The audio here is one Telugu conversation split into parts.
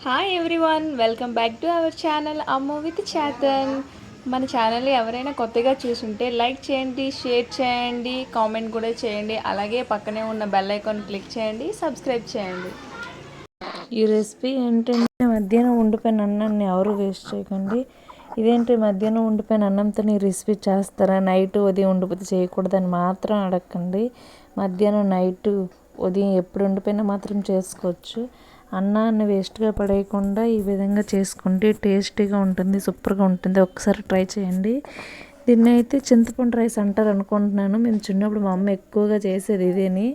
Hi everyone, welcome back to our channel Ammu with Chetan. మన ఛానల్ని ఎవరైనా కొత్తగా చూసుంటే లైక్ చేయండి, షేర్ చేయండి, కామెంట్ కూడా చేయండి. అలాగే పక్కనే ఉన్న బెల్ ఐకాన్ క్లిక్ చేయండి, సబ్స్క్రైబ్ చేయండి. ఈ రెసిపీ ఏంటంటే మధ్యాహ్నం ఉండిపోయిన అన్నాన్ని ఎవరు వేస్ట్ చేయకండి. ఇదేంటి మధ్యాహ్నం ఉండిపోయిన అన్నంతో ఈ రెసిపీ చేస్తారా, నైట్ ఉదయం ఉండిపోతే చేయకూడదని మాత్రం అడగండి. మధ్యాహ్నం నైట్ ఉదయం ఎప్పుడు ఉండిపోయినా మాత్రం చేసుకోవచ్చు. అన్నాన్ని వేస్ట్గా పడేయకుండా ఈ విధంగా చేసుకోండి. టేస్టీగా ఉంటుంది, సూపర్గా ఉంటుంది. ఒకసారి ట్రై చేయండి. దీన్ని అయితే చింతపండు రైస్ అంటారు అనుకుంటున్నాను. మేము చిన్నప్పుడు మా అమ్మ ఎక్కువగా చేసేది ఇదేని,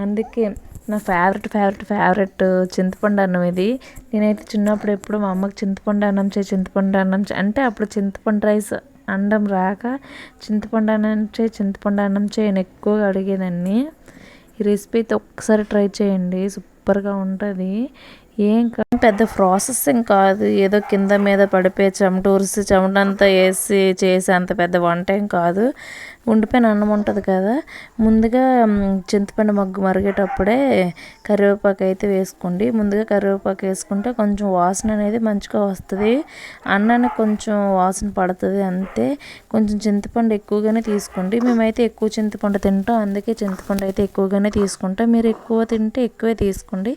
అందుకే నా ఫేవరెట్ చింతపండు అన్నం ఇది. నేనైతే చిన్నప్పుడు ఎప్పుడు మా అమ్మకి చింతపండు అన్నం అంటే అప్పుడు చింతపండు రైస్ అండం రాక చింతపండు అన్నం నేను ఎక్కువగా అడిగేదాన్ని. ఈ రెసిపీ అయితే ఒక్కసారి ట్రై చేయండి, సూపర్గా ఉంటుంది. ఏం పెద్ద ప్రాసెసింగ్ కాదు, ఏదో కింద మీద పడిపోయి చెమటంతా వేసి చేసే అంత పెద్ద వంట ఏం కాదు. ఉండిపోయిన అన్నం ఉంటుంది కదా, ముందుగా చింతపండు మగ్గు మరిగేటప్పుడే కరివేపాకు అయితే వేసుకోండి. ముందుగా కరివేపాకు వేసుకుంటే కొంచెం వాసన అనేది మంచిగా వస్తుంది, అన్నానికి కొంచెం వాసన పడుతుంది అంతే. కొంచెం చింతపండు ఎక్కువగానే తీసుకోండి. మేమైతే ఎక్కువ చింతపండు తింటాం, అందుకే చింతపండు అయితే ఎక్కువగానే తీసుకుంటాం. మీరు ఎక్కువ తింటే ఎక్కువే తీసుకోండి,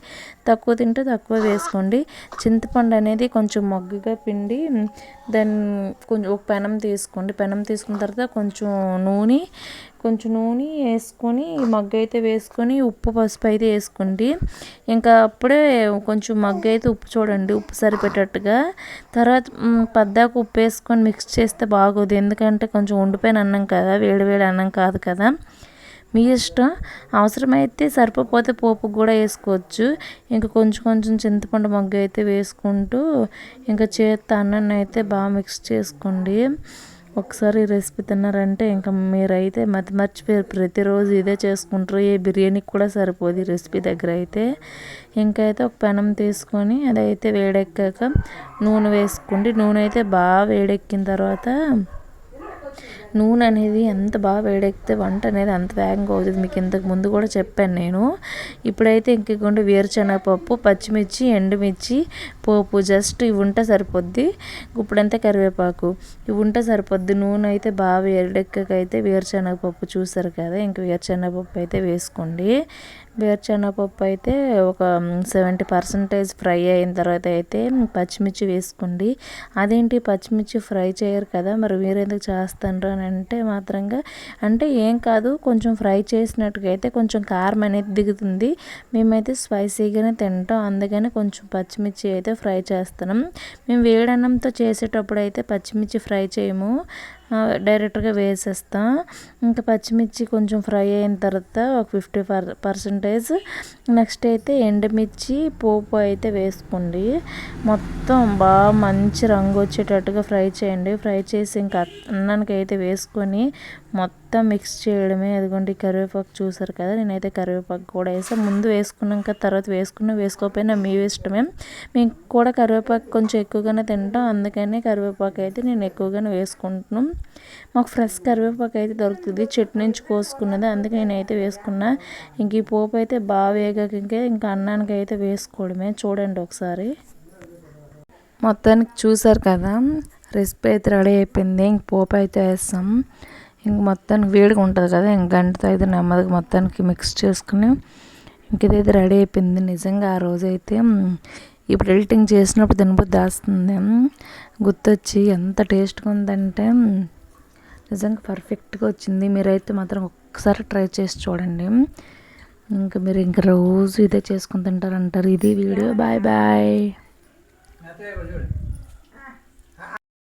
తక్కువ తింటే తక్కువ వేసుకోండి. చింతపండు అనేది కొంచెం మగ్గుగా పిండి దాన్ని కొంచెం ఒక పెనం తీసుకోండి. పెనం తీసుకున్న తర్వాత కొంచెం నూనె వేసుకొని మగ్గు అయితే వేసుకొని ఉప్పు పసుపు అయితే వేసుకోండి. ఇంకా అప్పుడే కొంచెం మగ్గు అయితే ఉప్పు చూడండి, ఉప్పు సరిపెట్టేట్టుగా. తర్వాత పద్దాకు ఉప్పు వేసుకొని మిక్స్ చేస్తే బాగోదు, ఎందుకంటే కొంచెం ఉండిపోయిన అన్నం కదా, వేడి అన్నం కాదు కదా. మీ ఇష్టం, అవసరమైతే సరిపోతే పోపు కూడా వేసుకోవచ్చు. ఇంకా కొంచెం చింతపండు మగ్గు అయితే వేసుకుంటూ ఇంకా చేత్తో అన్నాన్ని అయితే బాగా మిక్స్ చేసుకోండి. ఒకసారి ఈ రెసిపీ తిన్నారంటే ఇంకా మీరైతే మర్చిపోయారు, ప్రతిరోజు ఇదే చేసుకుంటారు. ఏ బిర్యానీకి కూడా సరిపోదు ఈ రెసిపీ దగ్గర అయితే. ఇంకైతే ఒక పెనం తీసుకొని అదైతే వేడెక్కాక నూనె వేసుకోండి. నూనె అయితే బాగా వేడెక్కిన తర్వాత నూనె అనేది ఎంత బాగా వేడెక్కితే వంట అనేది అంత వేగంగా అవుతుంది. మీకు ఇంతకు ముందు కూడా చెప్పాను నేను. ఇప్పుడైతే ఇంకొంటే వేరుశనగపప్పు, పచ్చిమిర్చి, ఎండుమిర్చి, పోపు జస్ట్ ఇవి ఉంటే సరిపోద్ది. ఇప్పుడంతా కరివేపాకు ఇవి ఉంటే సరిపోద్ది. నూనె అయితే బాగా వేడెక్కకైతే వేరుశనగపప్పు చూసారు కదా, ఇంక వేరుశనగపప్పు అయితే వేసుకోండి. వేరుశనగపప్పు అయితే ఒక 70% ఫ్రై అయిన తర్వాత అయితే పచ్చిమిర్చి వేసుకోండి. అదేంటి పచ్చిమిర్చి ఫ్రై చేయరు కదా, మరి మీరు ఎందుకు చేస్తారు అని అంటే ఏం కాదు, కొంచెం ఫ్రై చేసినట్టుగా అయితే కొంచెం కారం అనేది దిగుతుంది. మేమైతే స్పైసీగానే తింటాం, అందుకని కొంచెం పచ్చిమిర్చి అయితే ఫ్రై చేస్తున్నాం. మేము వేడన్నంతో చేసేటప్పుడు అయితే పచ్చిమిర్చి ఫ్రై చేయము, డైరెక్ట్గా వేసేస్తాం. ఇంకా పచ్చిమిర్చి కొంచెం ఫ్రై అయిన తర్వాత ఒక 50% నెక్స్ట్ అయితే ఎండుమిర్చి పోపు అయితే వేసుకోండి. మొత్తం బాగా మంచి రంగు వచ్చేటట్టుగా ఫ్రై చేయండి. ఫ్రై చేసి ఇంకా అన్నానికి అయితే వేసుకొని మొత్తం మిక్స్ చేయడమే. అదిగోండి కరివేపాకు చూసారు కదా, నేనైతే కరివేపాకు కూడా వేసాను. ముందు వేసుకున్నాక తర్వాత వేసుకోకపోయినా మీ ఇష్టమే. మేము కూడా కరివేపాకు కొంచెం ఎక్కువగానే తింటాం, అందుకని కరివేపాకు అయితే నేను ఎక్కువగానే వేసుకుంటున్నాను. మాకు ఫ్రెష్ కరివేపాకు అయితే దొరుకుతుంది, చెట్టు నుంచి కోసుకున్నది, అందుకే నేనైతే వేసుకున్నా. ఇంక ఈ పోపు అయితే బాగా వేగాక ఇంకా అన్నానికి అయితే వేసుకోవడమే. చూడండి ఒకసారి. మొత్తానికి చూసారు కదా, రెసిపీ అయితే రెడీ అయిపోయింది. ఇంక పోపు అయితే వేస్తాం. ఇంక మొత్తానికి వేడిగా ఉంటుంది కదా, ఇంక గంటతో అయితే నెమ్మదిగా మొత్తానికి మిక్స్ చేసుకుని ఇంక ఇదైతే రెడీ అయిపోయింది. నిజంగా ఆ రోజైతే ఇప్పుడు ఎడిటింగ్ చేసినప్పుడు తినబుద్ధి వేస్తుంది, గుర్తొచ్చి ఎంత టేస్ట్గా ఉందంటే నిజంగా పర్ఫెక్ట్గా వచ్చింది. మీరైతే మాత్రం ఒక్కసారి ట్రై చేసి చూడండి. ఇంకా మీరు ఇంకా రోజు ఇదే చేసుకుని తింటారంటారు. ఇది వీడియో. బాయ్.